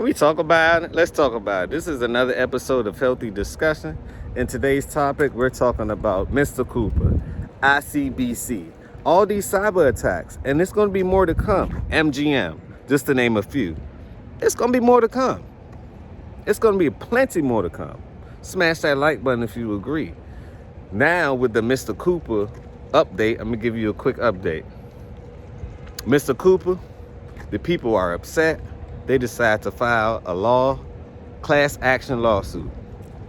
We talk about it. Let's talk about it. This is another episode of Healthy Discussion. In today's topic, we're talking about Mr. Cooper, ICBC, all these cyber attacks, and there's going to be more to come. MGM, just to name a few. It's going to be more to come. It's going to be plenty more to come. Smash that like button if you agree. Now, with the Mr. Cooper update, I'm going to give you a quick update. Mr. Cooper, the people are upset. They decide to file a class action lawsuit.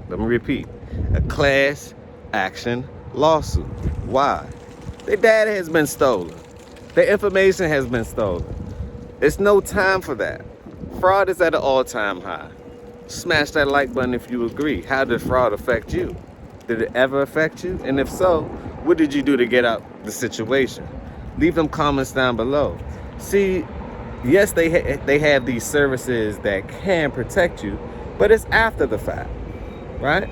Let me repeat, a class action lawsuit. Why? Their data has been stolen. Their information has been stolen. It's no time for that. Fraud is at an all-time high. Smash that like button if you agree. How did fraud affect you? Did it ever affect you? And if so, what did you do to get out the situation? Leave them comments down below. See, yes, they have these services that can protect you, but it's after the fact, right?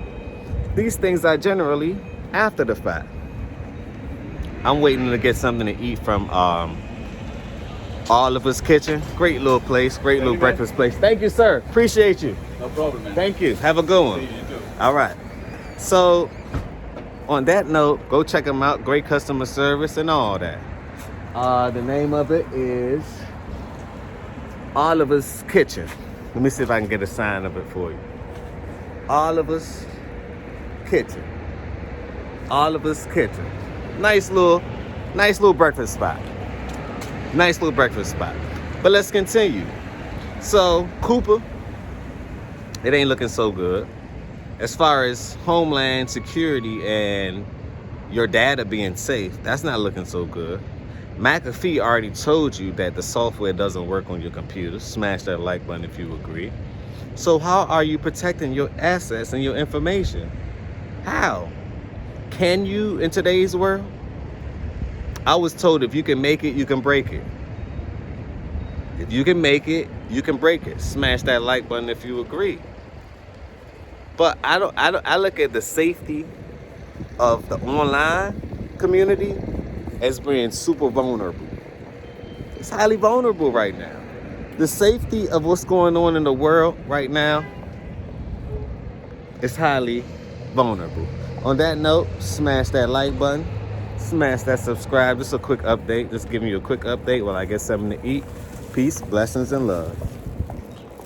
These things are generally after the fact. I'm waiting to get something to eat from Oliver's Kitchen. Great little place, great little breakfast place. Thank you, sir. Appreciate you. No problem, man. Thank you. Have a good one. See you too. All right. So, on that note, go check them out. Great customer service and all that. The name of it is Oliver's Kitchen. Let me see if I can get a sign of it for you. Oliver's Kitchen. Oliver's Kitchen. Nice little breakfast spot. Nice little breakfast spot. But let's continue. So, Cooper, it ain't looking so good. As far as homeland security and your data being safe, that's not looking so good. McAfee already told you that the software doesn't work on your computer. Smash that like button if you agree. So how are you protecting your assets and your information? How? Can you in today's world? I was told if you can make it, you can break it. If you can make it, you can break it. Smash that like button if you agree. But I look at the safety of the online community as being super vulnerable. It's highly vulnerable right now. The safety of what's going on in the world right now is highly vulnerable. On that note, smash that like button, smash that subscribe. Just a quick update, just giving you a quick update while I get something to eat. Peace, blessings, and love.